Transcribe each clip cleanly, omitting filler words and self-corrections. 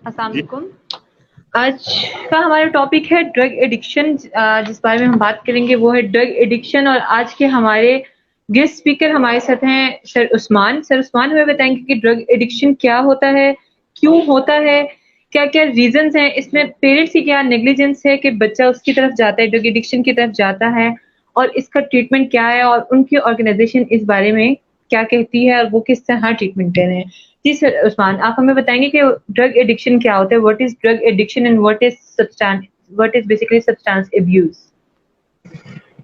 अस्सलाम जी वालेकुम। आज का हमारा टॉपिक है ड्रग एडिक्शन। जिस बारे में हम बात करेंगे वो है ड्रग एडिक्शन। और आज के हमारे गेस्ट स्पीकर हमारे साथ हैं सर उस्मान। सर उस्मान हमें बताएंगे कि ड्रग एडिक्शन क्या होता है, क्यों होता है, क्या-क्या रीजंस हैं, इसमें पेरेंट्स की क्या नेग्लिजेंस है कि बच्चा उसकी तरफ जाता है, ड्रग एडिक्शन की तरफ जाता है, और इसका ट्रीटमेंट क्या है और उनकी ऑर्गेनाइजेशन इस बारे में क्या कहती है और वो किस तरह ट्रीटमेंट दे रहे हैं। जी सर उस्मान, आप हमें बताएंगे कि ड्रग एडिक्शन क्या होता है, what is drug addiction and what is basically substance abuse.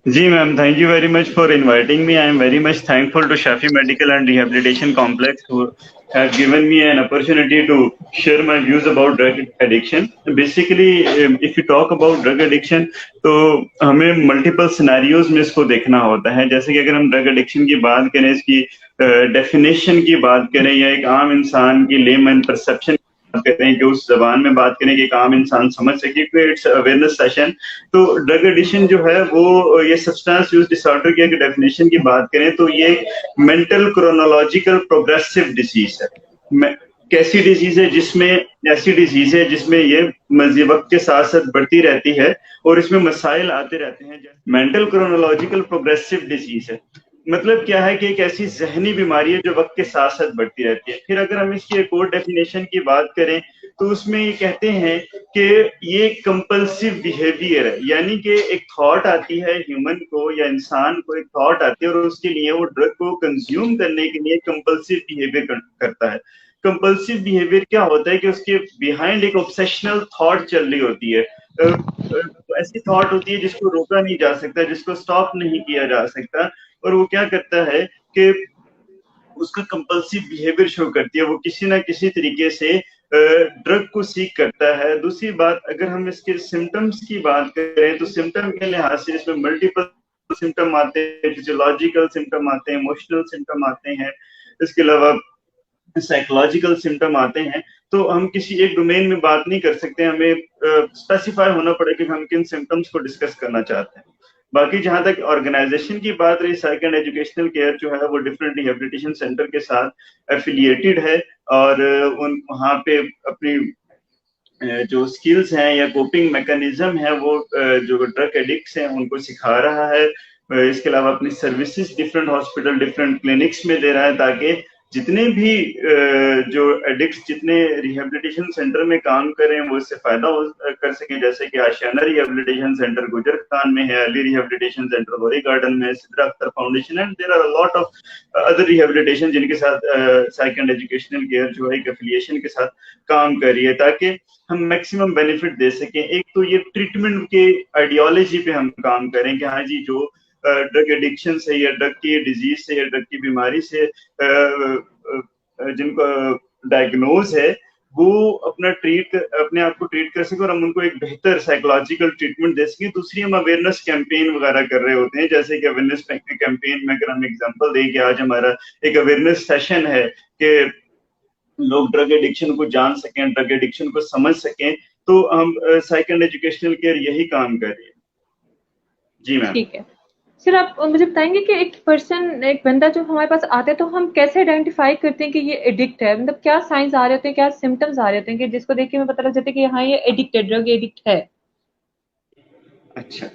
जी ma'am, thank you very much for inviting me. I am very much thankful to Shafi Medical and Rehabilitation Complex who have given me an opportunity to share my views about drug addiction. Basically, if you talk about drug addiction, तो हमें multiple scenarios में इसको देखना होता है. जैसे कि अगर हम ड्रग एडिक्शन की बात करें, इसकी डेफिनेशन की बात करें या एक आम इंसान की लेमन परसेप्शन करें कि उस जबान में बात करें कि एक आम इंसान समझ सके, इट्स अवेयरनेस सेशन. तो ड्रग एडिक्शन जो है वो ये सब्सटेंस यूज डिसऑर्डर की अगर डेफिनेशन की बात करें तो ये मेंटल क्रोनोलॉजिकल प्रोग्रेसिव डिजीज है. कैसी डिजीज है जिसमें ऐसी डिजीज है जिसमें ये वक्त के साथ साथ बढ़ती रहती है और इसमें मसाइल आते रहते हैं. मेंटल क्रोनोलॉजिकल प्रोग्रेसिव डिजीज है मतलब क्या है कि एक ऐसी जहनी बीमारी है जो वक्त के साथ साथ बढ़ती रहती है. फिर अगर हम इसकी एक और डेफिनेशन की बात करें तो उसमें ये कहते हैं कि ये कंपल्सिव बिहेवियर है, यानी कि एक थॉट आती है ह्यूमन को या इंसान को, एक थॉट आती है और उसके लिए वो ड्रग को कंज्यूम करने के लिए कंपल्सिव बिहेवियर करता है. कंपल्सिव बिहेवियर क्या होता है कि उसके बिहाइंड एक ऑब्सेशनल थॉट चल रही होती है. ऐसी थॉट होती है जिसको रोका नहीं जा सकता, जिसको स्टॉप नहीं किया जा सकता, और वो क्या करता है कि उसका कंपल्सिव बिहेवियर शो करती है. वो किसी ना किसी तरीके से ड्रग को सीख करता है. दूसरी बात, अगर हम इसके सिम्टम्स की बात करें तो सिम्टम के लिहाज से इसमें मल्टीपल सिम्टम आते हैं, फिजियोलॉजिकल सिम्टम आते हैं, इमोशनल सिम्टम आते हैं, इसके अलावा साइकोलॉजिकल सिम्टम आते हैं. तो हम किसी एक डोमेन में बात नहीं कर सकते, हमें स्पेसिफाई होना पड़ेगा कि हम किन सिम्टम्स को डिस्कस करना चाहते हैं. बाकी जहां तक ऑर्गेनाइजेशन की बात रही, साइक एंड एजुकेशनल केयर जो है वो डिफरेंट रिहेबिलिटेशन सेंटर के साथ एफिलिएटेड है और उन वहाँ पे अपनी जो स्किल्स हैं या कोपिंग मैकेनिज्म है वो जो ड्रग एडिक्ट्स हैं उनको सिखा रहा है. इसके अलावा अपनी services different hospital different clinics में दे रहा है ताकि जितने भी जो एडिक्ट्स जितने रिहेबिलिटेशन सेंटर में काम कर रहे हैं वो इससे फायदा कर सकें. जैसे कि आशियाना रिहेबिलिटेशन सेंटर गुजर खान में है, Ali rehabilitation centre Gori garden में, Sidra Akhtar foundation and there are a lot of other rehabilitation जिनके साथ साइक एंड एजुकेशनल केयर जो है एक एफिलिएशन के साथ काम कर रही है ताकि हम मैक्सिमम बेनिफिट दे सकें. एक तो ये ट्रीटमेंट के आइडियोलॉजी पे हम काम करें कि हाँ जी, जो ड्रग एडिक्शन से या ड्रग की डिजीज से या ड्रग की बीमारी से जिनको डायग्नोज है वो अपने आप को ट्रीट कर सके और हम उनको एक बेहतर साइकोलॉजिकल ट्रीटमेंट दे सके. दूसरी, हम अवेयरनेस कैंपेन वगैरह कर रहे होते हैं, जैसे कि अवेयरनेस कैंपेन में अगर हम एग्जांपल दें कि आज हमारा एक अवेयरनेस सेशन है कि लोग ड्रग एडिक्शन को जान सकें, ड्रग एडिक्शन को समझ सकें, तो हम साइक एंड एजुकेशनल केयर यही काम कर रही है. जी मैम. ठीक है सर, आप मुझे बताएंगे कि एक बंदा जो हमारे पास आता है तो हम कैसे आइडेंटिफाई करते हैं कि ये एडिक्ट है, मतलब क्या साइंस आ रहे होते हैं, क्या सिम्टम्स आ रहे होते हैं कि जिसको देख के हमें पता लग जाता है कि हाँ ये एडिक्ट है, ड्रग एडिक्ट है। अच्छा,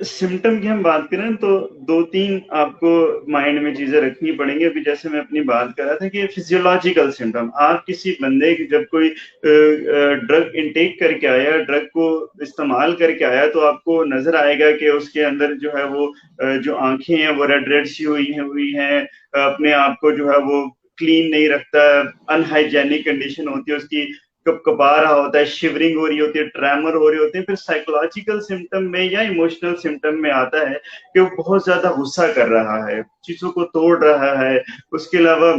सिम्टम की हम बात करें तो दो तीन आपको माइंड में चीजें रखनी पड़ेंगी. अभी जैसे मैं अपनी बात कर रहा था कि फिजियोलॉजिकल सिम्टम, आप किसी बंदे की जब कोई ड्रग इनटेक करके आया, ड्रग को इस्तेमाल करके आया, तो आपको नजर आएगा कि उसके अंदर जो है वो जो आंखें हैं वो रेड रेड सी हुई हैं, अपने आप को जो है वो क्लीन नहीं रखता, अनहाइजेनिक कंडीशन होती है उसकी, कपा रहा होता है, शिवरिंग हो रही होती है, ट्रेमर हो रहे होते हैं. फिर साइकोलॉजिकल सिम्टम में या इमोशनल सिम्टम में आता है कि वो बहुत ज्यादा गुस्सा कर रहा है, चीजों को तोड़ रहा है. उसके अलावा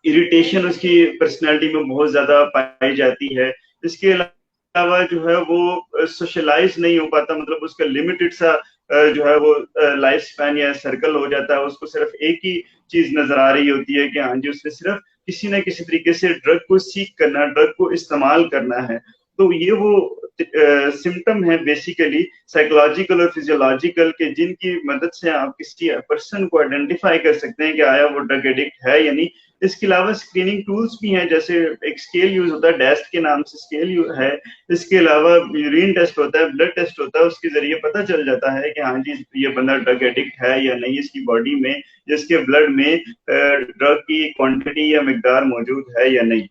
इरिटेशन उसकी पर्सनैलिटी में बहुत ज्यादा पाई जाती है. इसके अलावा जो है वो सोशलाइज नहीं हो पाता, मतलब उसका लिमिटेड सा जो है वो लाइफ स्पैन या सर्कल हो जाता है. उसको सिर्फ एक ही चीज नजर आ रही होती है कि हाँ जी, उसने सिर्फ किसी ना किसी तरीके से ड्रग को सीख करना, ड्रग को इस्तेमाल करना है. तो ये वो सिम्टम है बेसिकली साइकोलॉजिकल और फिजियोलॉजिकल के जिनकी मदद से आप किसी पर्सन को आइडेंटिफाई कर सकते हैं कि आया वो ड्रग एडिक्ट है या नहीं. इसके अलावा स्क्रीनिंग टूल्स भी हैं, जैसे एक स्केल यूज होता है, डेस्ट के नाम से स्केल है। इसके अलावा यूरिन टेस्ट होता है, ब्लड टेस्ट होता है, उसके जरिए पता चल जाता है कि हाँ जी ये बंदा ड्रग एडिक्ट है या नहीं, इसकी बॉडी में, इसके ब्लड में ड्रग की क्वांटिटी या मिकदार मौजूद है या नहीं।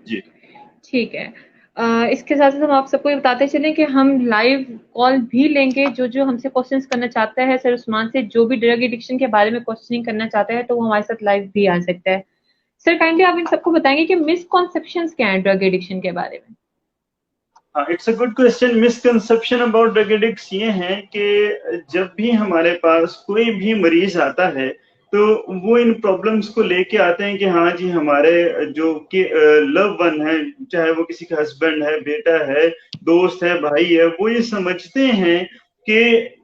जी ठीक है। इसके साथ साथ हम आप सबको ये बताते चलें कि हम लाइव कॉल भी लेंगे, जो हमसे क्वेश्चंस करना चाहता है सर उस्मान से, जो भी ड्रग एडिक्शन के बारे में क्वेश्चनिंग करना चाहता है तो वो हमारे साथ लाइव भी आ सकता है। सर काइंडली आप इन सबको बताएंगे कि मिसकॉन्सेप्शंस क्या है ड्रग एडिक्शन के बारे में। It's a good question. Misconception about drug addicts ये हैं कि जब भी हमारे पास कोई भी मरीज आता है तो वो इन प्रॉब्लम्स को लेके आते हैं कि हाँ जी हमारे जो कि लव वन है, चाहे वो किसी का हस्बैंड है, बेटा है, दोस्त है, भाई है, वो ये समझते हैं कि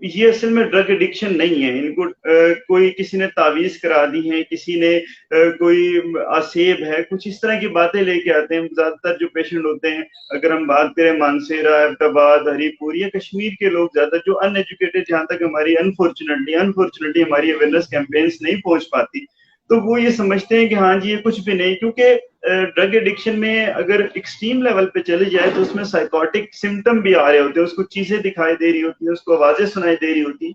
ये असल में ड्रग एडिक्शन नहीं है। इनको कोई किसी ने तावीज करा दी है, किसी ने कोई आसेब है, कुछ इस तरह की बातें लेके आते हैं। ज्यादातर जो पेशेंट होते हैं, अगर हम बात करें मानसेरा, अहमदाबाद, हरीपुर या कश्मीर के लोग ज्यादा जो अनएजुकेटेड, जहां तक हमारी अनफॉर्चुनेटली हमारी अवेयरनेस कैंपेन्स नहीं पहुंच पाती, तो वो ये समझते हैं कि हाँ जी ये कुछ भी नहीं, क्योंकि ड्रग एडिक्शन में अगर एक्सट्रीम लेवल पे चले जाए तो उसमें साइकोटिक सिम्टम भी आ रहे होते हैं, उसको चीजें दिखाई दे रही होती है, उसको आवाजें सुनाई दे रही होती,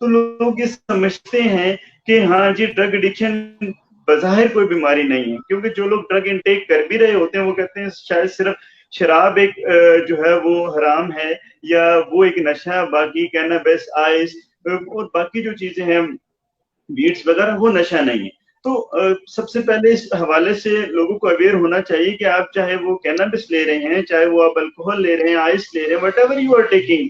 तो लोग ये समझते हैं कि हाँ जी ड्रग एडिक्शन बज़ाहिर कोई बीमारी नहीं है। क्योंकि जो लोग ड्रग इनटेक कर भी रहे होते हैं वो कहते हैं शायद सिर्फ शराब एक जो है वो हराम है या वो एक नशा, बाकी कैनाबिस, आइस और बाकी जो चीजें हैं बीट्स वगैरह वो नशा नहीं है। तो सबसे पहले इस हवाले से लोगों को अवेयर होना चाहिए कि आप चाहे वो कैनाबिस ले रहे हैं, चाहे वो आप अल्कोहल ले रहे हैं, आइस ले रहे हैं, whatever you are taking,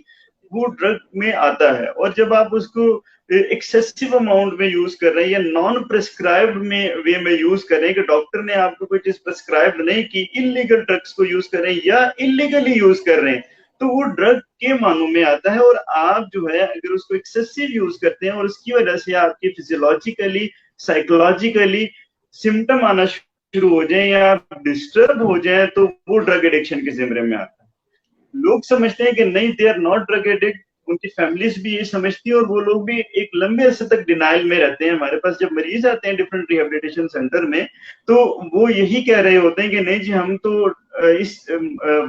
वो ड्रग में आता है। और जब आप उसको एक्सेसिव अमाउंट में यूज कर रहे हैं या नॉन प्रिस्क्राइब्ड में वे में यूज कर रहे हैं कि डॉक्टर ने आपको कोई चीज प्रिस्क्राइब नहीं की, इलीगल ड्रग्स को यूज कर रहे हैं या इलीगली यूज कर रहे हैं, तो वो ड्रग के मानों में आता है। और आप जो है अगर उसको एक्सेसिव यूज करते हैं और उसकी वजह से आपकी फिजियोलॉजिकली, साइकोलॉजिकली सिम्टम आना शुरू हो जाए या आप डिस्टर्ब हो जाए, तो वो ड्रग एडिक्शन के जिम्मे में आता है। लोग समझते हैं कि नहीं, they are not drug addict, उनकी फैमिलीज भी ये समझती है और वो लोग भी एक लंबे अरसे तक डिनाइल में रहते हैं। हमारे पास जब मरीज आते हैं डिफरेंट रिहेबिलिटेशन सेंटर में, तो वो यही कह रहे होते हैं कि नहीं जी हम तो इस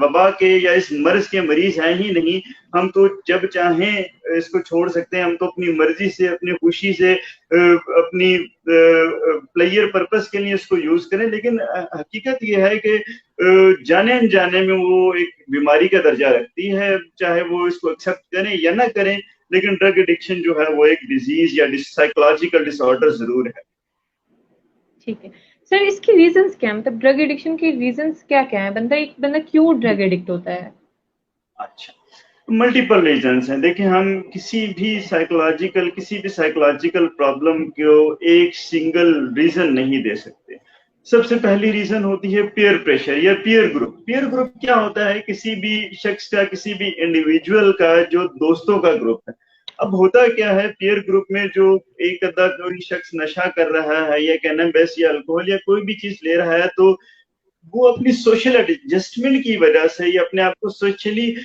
वबा के या इस मर्ज के मरीज हैं ही नहीं, हम तो जब चाहें इसको छोड़ सकते हैं, हम तो अपनी मर्जी से, अपनी खुशी से, अपनी प्लेयर पर्पस के लिए इसको यूज करें। लेकिन हकीकत यह है कि जाने अनजाने में वो एक बीमारी का दर्जा रखती है, चाहे वो इसको एक्सेप्ट करें या ना करें, लेकिन ड्रग एडिक्शन जो है वो एक डिजीज या साइकोलॉजिकल डिसऑर्डर जरूर है। ठीक है सर, इसके रीजंस क्या है, मतलब ड्रग एडिक्शन के रीजंस क्या क्या है, बंदा क्यों ड्रग एडिक्ट होता है। अच्छा, मल्टीपल रीजंस हैं। देखिए हम किसी भी साइकोलॉजिकल प्रॉब्लम को एक सिंगल रीजन नहीं दे सकते। सबसे पहली रीजन होती है पीयर प्रेशर या पीयर ग्रुप। पीयर ग्रुप क्या होता है, किसी भी शख्स का, किसी भी इंडिविजुअल का जो दोस्तों का ग्रुप है। अब होता क्या है, पीयर ग्रुप में जो एक अदा कोई शख्स नशा कर रहा है या कैनबिस या अल्कोहल या कोई भी चीज ले रहा है, तो वो अपनी सोशल एडजस्टमेंट की वजह से या अपने आप को सोशली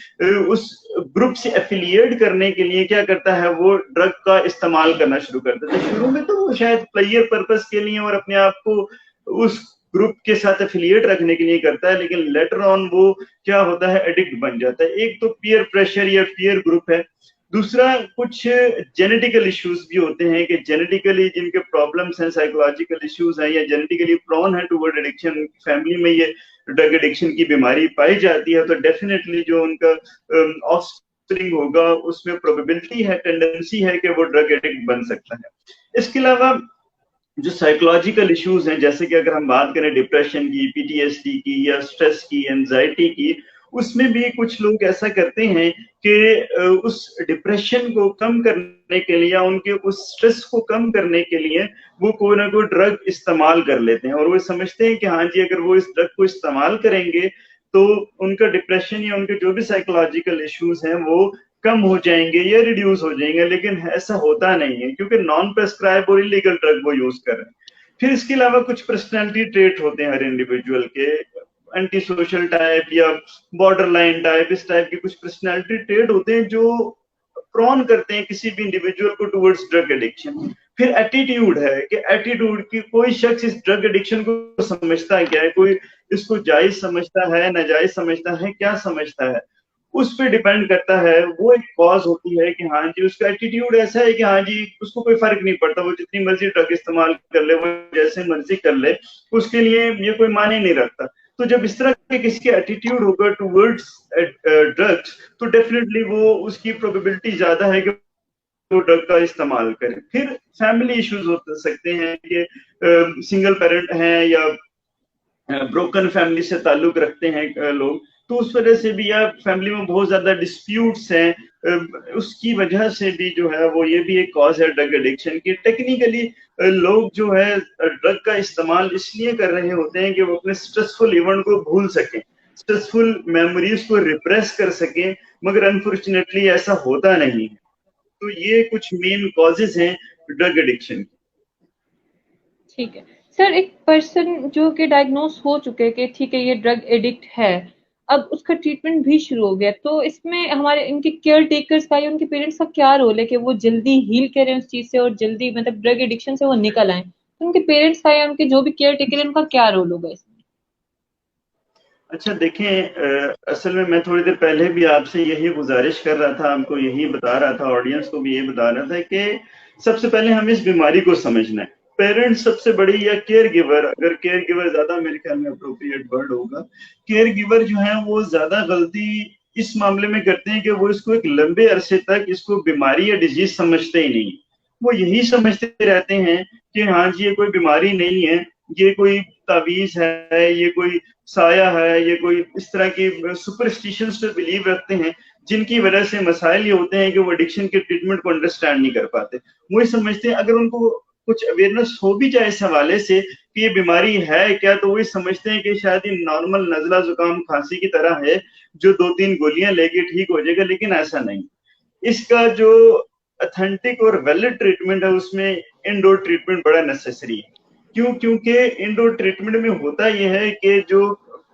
उस ग्रुप से एफिलिएट करने के लिए क्या करता है, वो ड्रग का इस्तेमाल करना शुरू करता है। शुरू में तो वो शायद प्लेयर पर्पस के लिए और अपने आप को उस ग्रुप के साथ एफिलिएट रखने के लिए करता है, लेकिन लेटर ऑन वो क्या होता है, एडिक्ट बन जाता है। एक तो पीयर प्रेशर या पीयर ग्रुप है। दूसरा कुछ जेनेटिकल इश्यूज भी होते हैं कि जेनेटिकली जिनके प्रॉब्लम्स हैं, साइकोलॉजिकल इश्यूज हैं या जेनेटिकली प्रोन है टुवर्ड एडिक्शन, फैमिली में ये ड्रग एडिक्शन की बीमारी पाई जाती है, तो डेफिनेटली जो उनका ऑफस्प्रिंग होगा उसमें प्रोबेबिलिटी है, टेंडेंसी है कि वो ड्रग एडिक्ट बन सकता है। इसके अलावा जो साइकोलॉजिकल इश्यूज हैं, जैसे कि अगर हम बात करें डिप्रेशन की, पीटीएसडी की या स्ट्रेस की, एंजाइटी की, उसमें भी कुछ लोग ऐसा करते हैं कि उस डिप्रेशन को कम करने के लिए या उनके उस स्ट्रेस को कम करने के लिए वो कोई ना कोई ड्रग इस्तेमाल कर लेते हैं और वो समझते हैं कि हाँ जी अगर वो इस ड्रग को इस्तेमाल करेंगे तो उनका डिप्रेशन या उनके जो भी साइकोलॉजिकल इश्यूज हैं वो कम हो जाएंगे या रिड्यूस हो जाएंगे। लेकिन ऐसा होता नहीं है, क्योंकि नॉन प्रेस्क्राइब और इलीगल ड्रग वो यूज कर रहे हैं। फिर इसके अलावा कुछ पर्सनैलिटी ट्रेट होते हैं हर इंडिविजुअल के, एंटी सोशल टाइप या बॉर्डर लाइन टाइप, इस टाइप के कुछ पर्सनैलिटी ट्रेट होते हैं जो प्रॉन करते हैं किसी भी इंडिविजुअल को टुवर्ड्स ड्रग एडिक्शन। फिर एटीट्यूड है कि एटीट्यूड की कोई शख्स इस ड्रग एडिक्शन को समझता है क्या है, कोई इसको जायज समझता है, नाजायज समझता है, क्या समझता है, उस पे डिपेंड करता है। वो एक कॉज होती है कि हाँ जी उसका एटीट्यूड ऐसा है कि हाँ जी उसको कोई फर्क नहीं पड़ता, वो जितनी मर्जी ड्रग इस्तेमाल कर ले, वो जैसे मर्जी कर ले, उसके लिए ये कोई माने नहीं रखता। तो जब इस तरह के किसी का एटीट्यूड होगा टुवर्ड्स ड्रग्स, तो डेफिनेटली वो उसकी प्रोबेबिलिटी ज्यादा है कि तो ड्रग का इस्तेमाल करें। फिर फैमिली इश्यूज हो सकते हैं कि सिंगल पेरेंट हैं या ब्रोकन फैमिली से ताल्लुक रखते हैं लोग, तो उस वजह से भी या फैमिली में बहुत ज्यादा डिस्प्यूट्स हैं, उसकी वजह से भी जो है वो ये भी एक कॉज है ड्रग एडिक्शन की। टेक्निकली लोग जो है ड्रग का इस्तेमाल इसलिए कर रहे होते हैं कि वो अपने स्ट्रेसफुल इवेंट को भूल सकें, स्ट्रेसफुल मेमोरीज को रिप्रेस कर सकें, मगर अनफॉर्चुनेटली ऐसा होता नहीं है। तो ये कुछ मेन कॉजेज हैं ड्रग एडिक्शन की। ठीक है सर, एक पर्सन जो कि डायग्नोस हो चुके हैं कि ठीक है ये ड्रग एडिक्ट है, अब उसका ट्रीटमेंट भी शुरू हो गया, तो इसमें हमारे इनके केयर टेकर्स का या उनके पेरेंट्स का क्या रोल है कि वो जल्दी हील करें उस चीज से और जल्दी मतलब ड्रग एडिक्शन से वो निकल आए, तो उनके पेरेंट्स का या उनके जो भी केयर टेकर है उनका क्या रोल होगा इसमें? अच्छा देखें, असल में मैं थोड़ी देर पहले भी आपसे यही गुजारिश कर रहा था, आपको यही बता रहा था, ऑडियंस को भी यही बता रहा था कि सबसे पहले हमें इस बीमारी को समझना है। पेरेंट्स सबसे बड़ी, या केयर गिवर, अगर केयर गिवर ज्यादा मेरे ख्याल में अप्रोप्रिएट वर्ड होगा, केयर गिवर जो है वो ज्यादा गलती इस मामले में करते हैं कि वो इसको एक लंबे अरसे तक इसको बीमारी या डिजीज समझते ही नहीं। वो यही समझते रहते हैं कि हाँ जी ये कोई बीमारी नहीं है, ये कोई तावीज है, ये कोई साया है, ये कोई इस तरह की सुपरस्टिशंस पे बिलीव रखते हैं, जिनकी वजह से मसाइल ये होते हैं कि वो एडिक्शन के ट्रीटमेंट को अंडरस्टैंड नहीं कर पाते। वो ये समझते हैं अगर उनको कुछ अवेयरनेस हो भी जाए इस हवाले से कि ये बीमारी है क्या, तो वो समझते हैं कि शायद ये नॉर्मल नजला जुकाम खांसी की तरह है, जो 2-3 गोलियां लेके ठीक हो जाएगा, लेकिन ऐसा नहीं। इसका जो अथेंटिक और वैलिड ट्रीटमेंट है उसमें इंडोर ट्रीटमेंट बड़ा नेसेसरी है। क्यों? क्योंकि इंडोर ट्रीटमेंट में होता यह है कि जो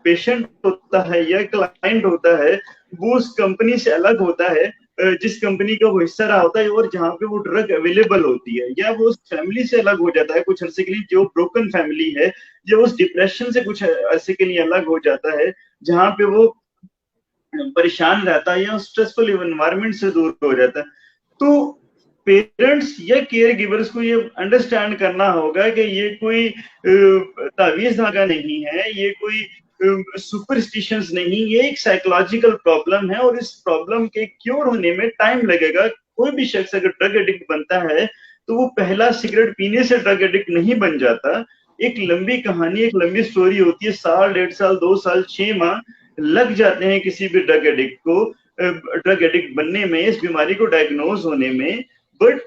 पेशेंट होता है या क्लाइंट होता है वो उस कंपनी से अलग होता है, जिस कंपनी का वो हिस्सा रहा होता है और जहाँ पे वो ड्रग अवेलेबल होती है, या वो उस फैमिली से अलग हो जाता है कुछ अरसे के लिए जो ब्रोकन फैमिली है, या उस डिप्रेशन से कुछ अरसे के लिए अलग हो जाता है जहाँ पे वो परेशान रहता है या स्ट्रेसफुल इन्वायरमेंट से दूर हो जाता है। तो पेरेंट्स या केयर गिवर्स को ये अंडरस्टैंड करना होगा कि ये कोई तावीज धागा नहीं है, ये कोई सुपरस्टिशंस नहीं, ये एक साइकोलॉजिकल प्रॉब्लम है और इस प्रॉब्लम के क्योर होने में टाइम लगेगा। कोई भी शख्स अगर ड्रग एडिक्ट बनता है तो वो पहला सिगरेट पीने से ड्रग एडिक्ट नहीं बन जाता। एक लंबी कहानी, एक लंबी स्टोरी होती है, साल, 1.5 साल, 2 साल, 6 माह लग जाते हैं किसी भी ड्रग एडिक्ट को ड्रग एडिक्ट बनने में, इस बीमारी को डायग्नोज होने में। बट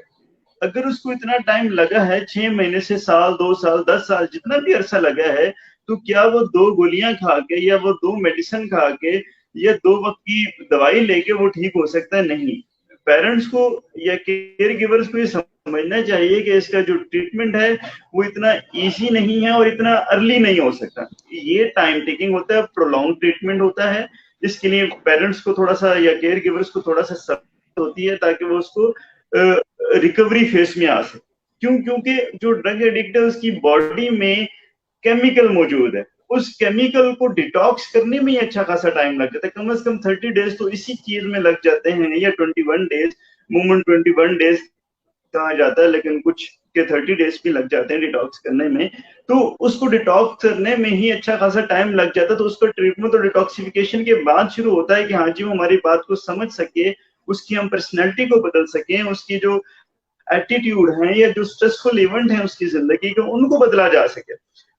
अगर उसको इतना टाइम लगा है, 6 महीने से साल, 2 साल, 10 साल, जितना भी अरसा लगा है, तो क्या वो 2 गोलियां खा के या वो 2 मेडिसिन खा के या 2 वक्त की दवाई लेके वो ठीक हो सकता है? नहीं। पेरेंट्स को या केयर गिवर्स को ये समझना चाहिए कि इसका जो ट्रीटमेंट है वो इतना इजी नहीं है और इतना अर्ली नहीं हो सकता। ये टाइम टेकिंग होता है, प्रोलॉन्ग ट्रीटमेंट होता है। इसके लिए पेरेंट्स को थोड़ा सा या केयर गिवर्स को थोड़ा सा सब्र होती है ताकि वो उसको रिकवरी फेस में आ सके। क्यों? क्योंकि जो ड्रग एडिक्ट है उसकी बॉडी में केमिकल मौजूद है, उस केमिकल को डिटॉक्स करने में ही अच्छा खासा टाइम लग जाता है। कम से कम 30 डेज तो इसी चीज में लग जाते हैं, या 21 डेज, मूवमेंट 21 डेज कहा जाता है, लेकिन कुछ के 30 डेज भी लग जाते हैं डिटॉक्स करने में। तो उसको डिटॉक्स करने में ही अच्छा खासा टाइम लग जाता है। तो उसका ट्रीटमेंट तो डिटॉक्सिफिकेशन के बाद शुरू होता है कि हाँ जी वो हमारी बात को समझ सके, उसकी हम पर्सनैलिटी को बदल सकें, उसकी जो एटीट्यूड है या जो स्ट्रेसफुल इवेंट है उसकी जिंदगी के, उनको बदला जा सके।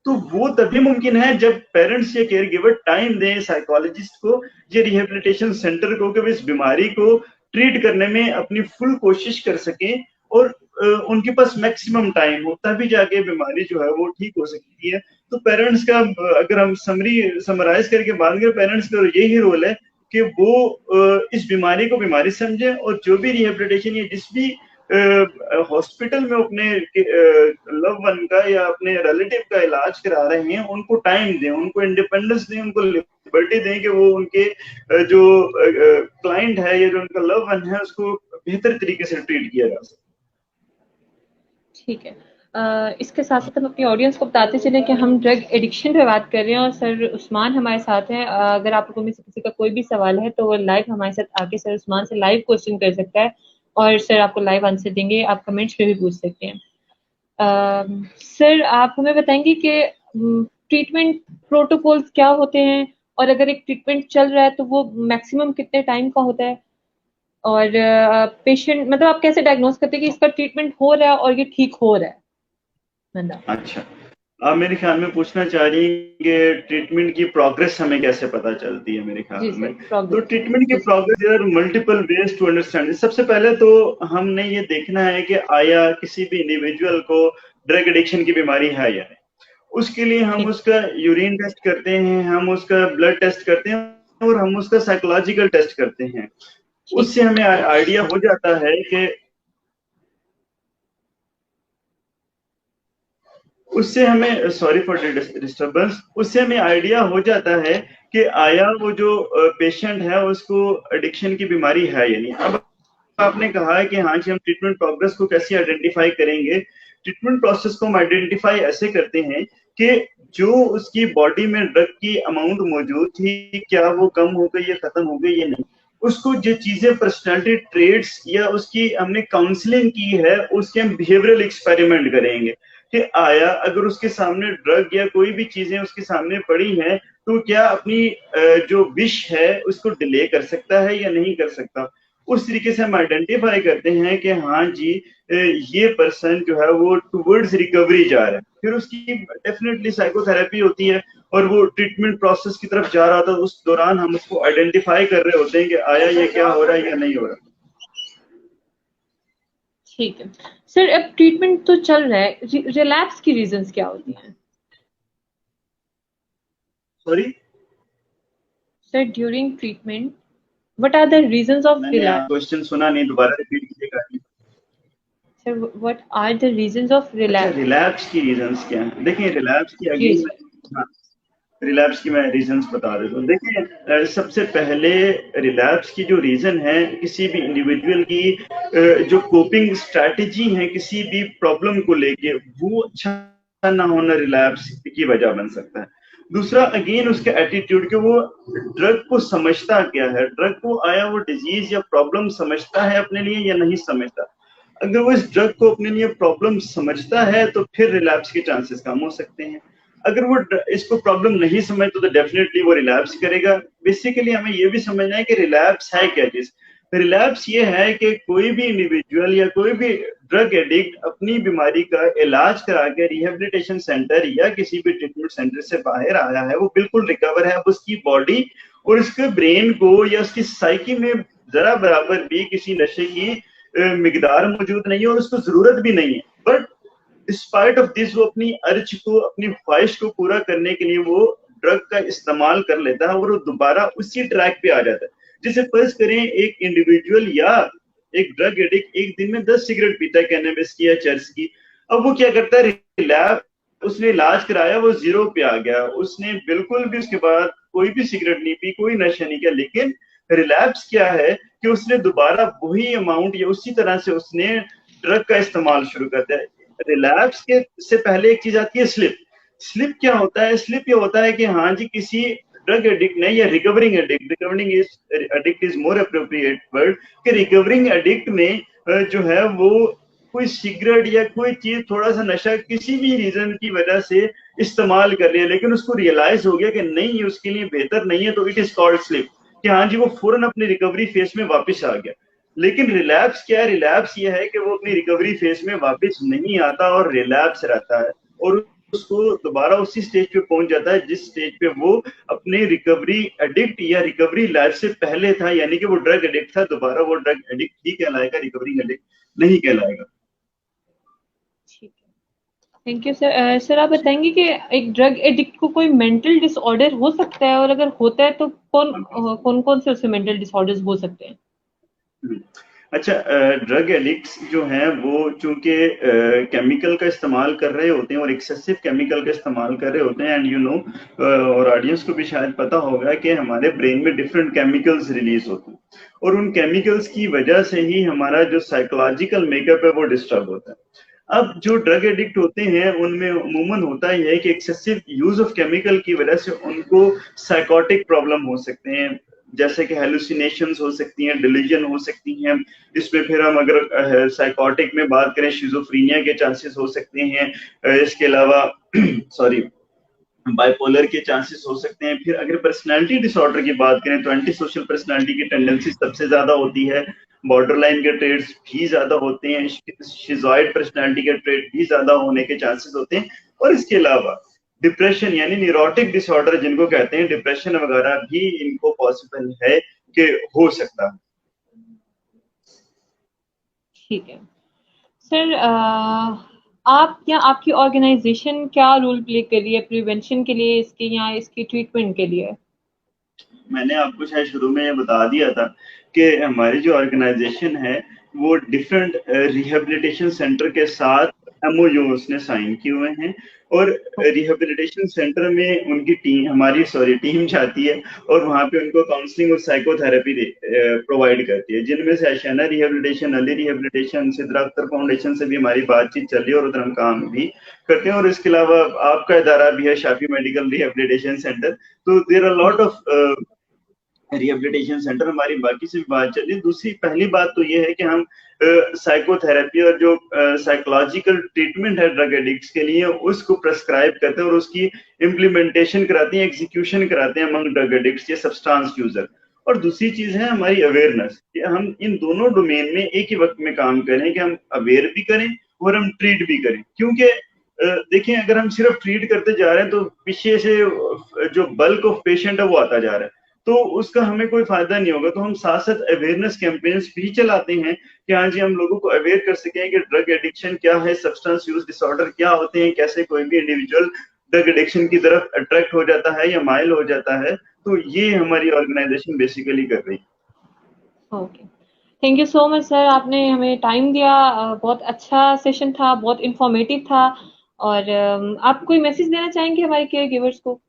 तो वो तभी मुमकिन है जब पेरेंट्स या केयर गिवर टाइम दें साइकोलॉजिस्ट को या रिहेबिलिटेशन सेंटर को कि इस बीमारी को ट्रीट करने में अपनी फुल कोशिश कर सकें और उनके पास मैक्सिमम टाइम हो, तभी जाके बीमारी जो है वो ठीक हो सकती है। तो पेरेंट्स का अगर हम समराइज करके बात करें, पेरेंट्स का यही रोल है कि वो इस बीमारी को बीमारी समझे और जो भी रिहेबिलिटेशन या जिस भी हॉस्पिटल में अपने लव वन का या अपने रिलेटिव का इलाज करा रहे हैं उनको टाइम दें, उनको इंडिपेंडेंस दें, उनको लिबर्टी दें कि वो उनके जो क्लाइंट है या जो उनका लव वन है उसको बेहतर तरीके से ट्रीट किया जा सके। ठीक है। इसके साथ साथ हम अपनी ऑडियंस को बताते चले कि हम ड्रग एडिक्शन पे बात कर रहे हैं और सर उस्मान हमारे साथ हैं। अगर आप लोगों में से किसी का कोई भी सवाल है तो वो लाइव हमारे साथ आके सर उस्मान से लाइव क्वेश्चन कर सकता है और सर आपको लाइव आंसर देंगे। आप कमेंट्स पे भी पूछ सकते हैं। सर आप हमें बताएंगे कि ट्रीटमेंट प्रोटोकॉल्स क्या होते हैं और अगर एक ट्रीटमेंट चल रहा है तो वो मैक्सिमम कितने टाइम का होता है और पेशेंट मतलब आप कैसे डायग्नोस करते हैं कि इसका ट्रीटमेंट हो रहा है और ये ठीक हो रहा है बंदा। अच्छा, आप मेरे ख्याल में पूछना चाह रही हैं कि ट्रीटमेंट की प्रोग्रेस हमें कैसे पता चलती है मेरे ख्याल जी में। सर तो प्रोग्रेस। ट्रीटमेंट की जी sir. Progress there are multiple ways to understand. सबसे पहले तो हमने ये देखना है कि आया किसी भी इंडिविजुअल को ड्रग एडिक्शन की बीमारी है या नहीं। उसके लिए हम ठीक उसका यूरिन टेस्ट करते हैं, हम उसका ब्लड टेस्ट करते हैं और हम उसका साइकोलॉजिकल टेस्ट करते हैं। ठीक उससे हमें आइडिया हो जाता है कि उससे हमें सॉरी फॉर डिस्टर्बेंस, उससे हमें आइडिया हो जाता है कि आया वो जो पेशेंट है उसको एडिक्शन की बीमारी है या नहीं। अब आपने कहा है कि हाँ जी हम ट्रीटमेंट प्रोग्रेस को कैसे आइडेंटिफाई करेंगे। ट्रीटमेंट प्रोसेस को हम आइडेंटिफाई ऐसे करते हैं कि जो उसकी बॉडी में ड्रग की अमाउंट मौजूद थी क्या वो कम हो गई या खत्म हो गई या नहीं। उसको जो चीजें पर्सनालिटी ट्रेड्स या उसकी हमने काउंसलिंग की है उसके हम बिहेवियरल एक्सपेरिमेंट करेंगे कि आया अगर उसके सामने ड्रग या कोई भी चीजें उसके सामने पड़ी हैं तो क्या अपनी जो विश है उसको डिले कर सकता है या नहीं कर सकता। उस तरीके से हम आइडेंटिफाई करते हैं कि हाँ जी ये पर्सन जो है वो टुवर्ड्स रिकवरी जा रहा है। फिर उसकी डेफिनेटली साइकोथेरेपी होती है और वो ट्रीटमेंट प्रोसेस की तरफ जा रहा था। उस दौरान हम उसको आइडेंटिफाई कर रहे होते हैं कि आया ये क्या हो रहा है या नहीं हो रहा। ठीक है। सर अब ट्रीटमेंट तो चल रहा है, रिलैप्स की रीजंस क्या होती हैं? Sorry, sir during treatment what are the reasons of मैंने रिलैप्स? क्वेश्चन सुना नहीं, दोबारा रिपीट कीजिएगा। Sir what are the reasons of अच्छा, रिलैप्स? रिलैप्स की रीजंस क्या है? देखिए रिलैप्स की जी अगेन, सर। हाँ, रिलैप्स की मैं रीजंस बता देता हूँ। देखिए सबसे पहले रिलैप्स की जो रीजन है किसी भी इंडिविजुअल की जो कोपिंग स्ट्रैटेजी है किसी भी प्रॉब्लम को लेके वो अच्छा ना होना रिलैप्स की वजह बन सकता है। दूसरा अगेन उसका एटीट्यूड कि वो ड्रग को समझता क्या है, ड्रग को आया वो डिजीज या प्रॉब्लम समझता है अपने लिए या नहीं समझता। अगर वो इस ड्रग को अपने लिए प्रॉब्लम समझता है तो फिर रिलैप्स के चांसेस कम हो सकते हैं। अगर वो इसको प्रॉब्लम नहीं समझता तो डेफिनेटली वो रिलैप्स करेगा। बेसिकली हमें ये भी समझना है कि रिलैप्स है क्या चीज। रिलैप्स ये है कि कोई भी इंडिविजुअल या कोई भी ड्रग एडिक्ट अपनी बीमारी का इलाज करा के रिहेबिलिटेशन सेंटर या किसी भी ट्रीटमेंट सेंटर से बाहर आया है, वो बिल्कुल रिकवर है। अब उसकी बॉडी और उसके ब्रेन को या उसकी साइकी में जरा बराबर भी किसी नशे की मिकदार मौजूद नहीं है और उसको जरूरत भी नहीं है। बट डिस्पाइट ऑफ दिस वो अपनी अर्ज को अपनी ख्वाहिश को पूरा करने के लिए वो ड्रग का इस्तेमाल कर लेता है और वो दोबारा उसी ट्रैक पे आ जाता है। जैसे फर्ज करें एक इंडिविजुअल या एक ड्रग एडिक्ट एक दिन में 10 सिगरेट पीता है कैनबिस की या चर्च की। अब वो क्या करता है, रिलैप उसने इलाज कराया वो जीरो पे आ गया, उसने बिल्कुल भी उसके बाद कोई भी सिगरेट नहीं पी, कोई नशा नहीं किया। लेकिन रिलैप्स क्या है कि उसने दोबारा वही अमाउंट या उसी तरह से उसने ड्रग का इस्तेमाल शुरू कर दिया। रिलैप्स के से पहले एक चीज आती है स्लिप। स्लिप क्या होता है? स्लिप ये होता है कि हाँ जी किसी ड्रग एडिक्ट ने या recovering addict, recovering is addict is more appropriate word, कि रिकवरिंग एडिक्ट ने जो है वो कोई सिगरेट या कोई चीज थोड़ा सा नशा किसी भी रीजन की वजह से इस्तेमाल कर लिया लेकिन उसको रियलाइज हो गया कि नहीं ये उसके लिए बेहतर नहीं है, तो इट इज कॉल्ड स्लिप। कि हाँ जी वो फौरन अपनी रिकवरी फेज में वापस आ गया। लेकिन रिलैप्स क्या है? रिलैप्स ये है कि वो अपनी रिकवरी फेज में वापस नहीं आता और रिलैप्स रहता है और उसको दोबारा उसी स्टेज पे पहुंच जाता है जिस स्टेज पे वो अपने रिकवरी एडिक्ट या रिकवरी लाइफ से पहले था। यानी कि वो ड्रग एडिक्ट था, दोबारा वो ड्रग एडिक्ट ही कहलाएगा, रिकवरिंग एडिक्ट नहीं कहलाएगा। ठीक है। Thank you sir. सर आप बताएंगे कि एक ड्रग एडिक्ट को कोई मेंटल डिसऑर्डर हो सकता है और अगर होता है तो कौन कौन से उससे मेंटल डिसऑर्डर्स हो सकते हैं? अच्छा, ड्रग एडिक्ट्स जो हैं वो चूंकि केमिकल का इस्तेमाल कर रहे होते हैं और एक्सेसिव केमिकल का इस्तेमाल कर रहे होते हैं एंड यू नो और ऑडियंस को भी शायद पता होगा कि हमारे ब्रेन में डिफरेंट केमिकल्स रिलीज होते हैं और उन केमिकल्स की वजह से ही हमारा जो साइकोलॉजिकल मेकअप है वो डिस्टर्ब होता है। अब जो ड्रग एडिक्ट होते हैं उनमें अमूमन होता ही है कि एक्सेसिव यूज ऑफ केमिकल की वजह से उनको साइकोटिक प्रॉब्लम हो सकते हैं, जैसे कि हेलुसिनेशंस हो सकती हैं, डिलीजन हो सकती हैं। इसमें फिर हम अगर साइकोटिक में बात करें, शिजोफ्रीनिया के चांसेस हो सकते हैं। इसके अलावा सॉरी बाइपोलर के चांसेस हो सकते हैं। फिर अगर पर्सनालिटी डिसऑर्डर की बात करें तो एंटी सोशल पर्सनालिटी की टेंडेंसी सबसे ज्यादा होती है, बॉर्डरलाइन के ट्रेड्स भी ज्यादा होते हैं, शिजॉइड पर्सनालिटी के ट्रेड भी ज्यादा होने के चांसेस होते हैं। और इसके अलावा डिप्रेशन यानी न्यूरोटिक डिसऑर्डर जिनको कहते हैं, डिप्रेशन वगैरह भी इनको पॉसिबल है कि हो सकता है। ठीक है सर, आप या आपकी ऑर्गेनाइजेशन क्या रोल प्ले कर रही है प्रिवेंशन के लिए इसके या इसकी ट्रीटमेंट के लिए? मैंने आपको शायद शुरू में ये बता दिया था कि हमारी जो ऑर्गेनाइजेशन है वो डिफरेंट रिहेबिलिटेशन सेंटर के साथ एमओयू उसने साइन किए हुए हैं, और रिहेबिलिटेशन सेंटर में उनकी टीम जाती है और वहाँ पे उनको काउंसलिंग और साइकोथेरेपी प्रोवाइड करती है, जिनमें से Ashiyana rehabilitation, Ali rehabilitation, Sidra Akhtar foundation से भी हमारी बातचीत चल रही है और उधर हम काम भी करते हैं। और इसके अलावा आपका इदारा भी है, शाफी मेडिकल रिहेबिलिटेशन सेंटर। तो there are lot of rehabilitation centre, हमारी बाकी से भी बात चल रही है। दूसरी पहली बात तो ये है कि हम साइकोथेरेपी और जो साइकोलॉजिकल ट्रीटमेंट है ड्रग एडिक्ट्स के लिए उसको प्रेस्क्राइब करते हैं और उसकी इम्प्लीमेंटेशन कराते हैं, एग्जीक्यूशन कराते हैं अमंग ड्रग एडिक्ट्स या सब्सटेंस यूजर। और दूसरी चीज है हमारी अवेयरनेस, कि हम इन दोनों डोमेन में एक ही वक्त में काम करें, कि हम अवेयर भी करें और हम ट्रीट भी करें। क्योंकि देखिए, अगर हम सिर्फ ट्रीट करते जा रहे हैं तो पीछे से जो बल्क ऑफ पेशेंट है वो आता जा रहा है, तो उसका हमें कोई फायदा नहीं होगा। तो हम साथ साथ अवेयरनेस कैंपेन्स भी चलाते हैं कि हाँ जी, हम लोगों को अवेयर कर सकें कि ड्रग एडिक्शन क्या है, सब्सटेंस यूज डिसऑर्डर क्या होते हैं, कैसे कोई भी इंडिविजुअल ड्रग एडिक्शन की तरफ अट्रैक्ट हो जाता है या माइल हो जाता है। तो ये हमारी ऑर्गेनाइजेशन बेसिकली कर रही है। Okay, thank you so much sir, आपने हमें टाइम दिया। बहुत अच्छा सेशन था, बहुत इंफॉर्मेटिव था। और आप कोई मैसेज देना चाहेंगे हमारे केयर गिवर्स को?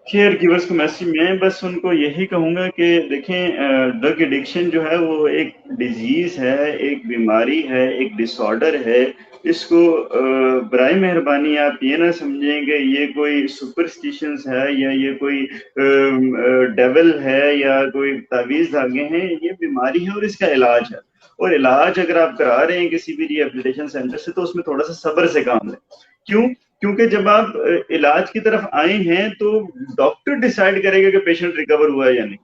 केयर गिवर्स को मैसेज, मैं बस उनको यही कहूंगा कि देखें, ड्रग एडिक्शन जो है वो एक डिजीज है, एक बीमारी है, एक डिसऑर्डर है। इसको बराए मेहरबानी आप ये ना समझेंगे ये कोई सुपरस्टिशंस है या ये कोई डेविल है या कोई तावीज धागे हैं। ये बीमारी है और इसका इलाज है। और इलाज अगर आप करा रहे हैं किसी भी रिहेबिलिटेशन सेंटर से तो उसमें थोड़ा सा सब्र से काम लें। क्यों? क्योंकि जब आप इलाज की तरफ आए हैं तो डॉक्टर डिसाइड करेगा कि पेशेंट रिकवर हुआ है या नहीं।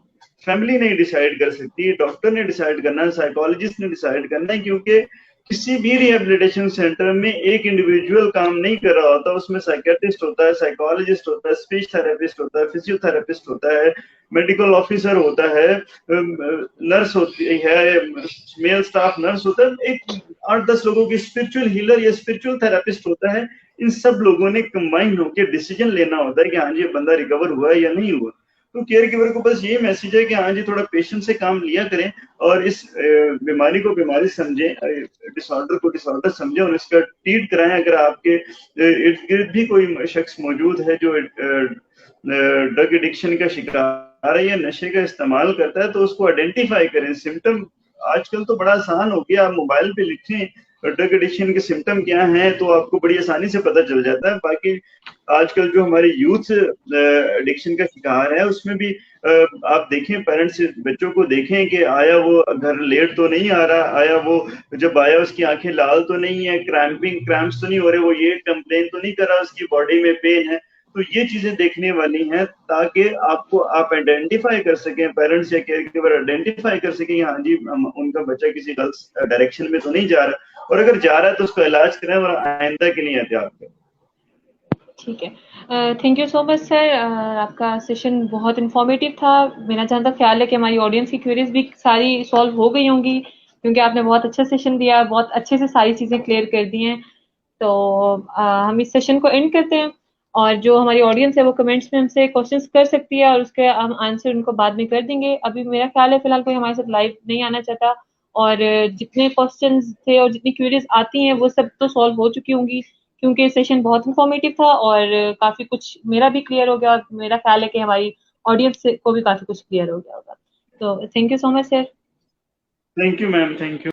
फैमिली नहीं डिसाइड कर सकती, डॉक्टर ने डिसाइड करना है, साइकोलॉजिस्ट ने डिसाइड करना है। क्योंकि किसी भी रिहेबिलिटेशन सेंटर में एक इंडिविजुअल काम नहीं कर रहा होता, उसमें साइकेट्रिस्ट होता है, साइकोलॉजिस्ट होता है, स्पीच थेरेपिस्ट होता है, फिजियोथेरेपिस्ट होता है, मेडिकल ऑफिसर होता है, नर्स होती है, मेल स्टाफ नर्स होता है, एक 8-10 लोगों की स्पिरिचुअल हीलर या स्पिरिचुअल थेरेपिस्ट होता है। इन सब लोगों ने कंबाइन होकर डिसीजन लेना होता है कि हाँ जी बंदा रिकवर हुआ है या नहीं हुआ। तो केयर गिवर को बस ये मैसेज है कि हाँ जी थोड़ा पेशेंस से काम लिया करें और इस बीमारी को बीमारी समझें, डिसऑर्डर को डिसऑर्डर समझें और इसका ट्रीट कराएं। अगर आपके इर्द गिर्द भी कोई शख्स मौजूद है जो ड्रग एडिक्शन का शिकार है या नशे का इस्तेमाल करता है तो उसको आइडेंटिफाई करें। सिम्टम आजकल तो बड़ा आसान हो गया, आप मोबाइल पे लिखें ड्रग एडिक्शन के सिम्टम क्या हैं तो आपको बड़ी आसानी से पता चल जाता है। बाकी आजकल जो हमारे यूथ एडिक्शन का शिकार है उसमें भी आप देखें, पेरेंट्स बच्चों को देखें कि आया वो घर लेट तो नहीं आ रहा, आया वो जब आया उसकी आंखें लाल तो नहीं है, क्रैम्प्स तो नहीं हो रहे, वो ये कंप्लेन तो नहीं कर रहा उसकी बॉडी में पेन है। तो ये चीजें देखने वाली हैं ताकि आप आइडेंटिफाई कर सकें, पेरेंट्स या केयर गिवर आइडेंटिफाई कर सकें हाँ जी उनका बच्चा किसी गलत डायरेक्शन में तो नहीं जा रहा, और अगर जा रहा है तो उसको इलाज करें और आइंदा के लिए एहतियात करें। ठीक है, thank you so much sir, आपका सेशन बहुत इंफॉर्मेटिव था। मेरा जहाँ तक ख्याल है कि हमारी ऑडियंस की क्वेरीज भी सारी सॉल्व हो गई होंगी, क्योंकि आपने बहुत अच्छा सेशन दिया, बहुत अच्छे से सारी चीज़ें क्लियर कर दी हैं। तो हम इस सेशन को एंड करते हैं, और जो हमारी ऑडियंस है वो कमेंट्स में हमसे क्वेश्चंस कर सकती है और उसके हम आंसर उनको बाद में कर देंगे। अभी मेरा ख्याल है फिलहाल कोई हमारे साथ लाइव नहीं आना चाहता, और जितने क्वेश्चंस थे और जितनी क्वेरीज आती हैं वो सब तो सॉल्व हो चुकी होंगी, क्योंकि सेशन बहुत इंफॉर्मेटिव था और काफी कुछ मेरा भी क्लियर हो गया, और मेरा ख्याल है कि हमारी ऑडियंस को भी काफी कुछ क्लियर हो गया होगा। तो thank you so much sir. Thank you ma'am, thank you.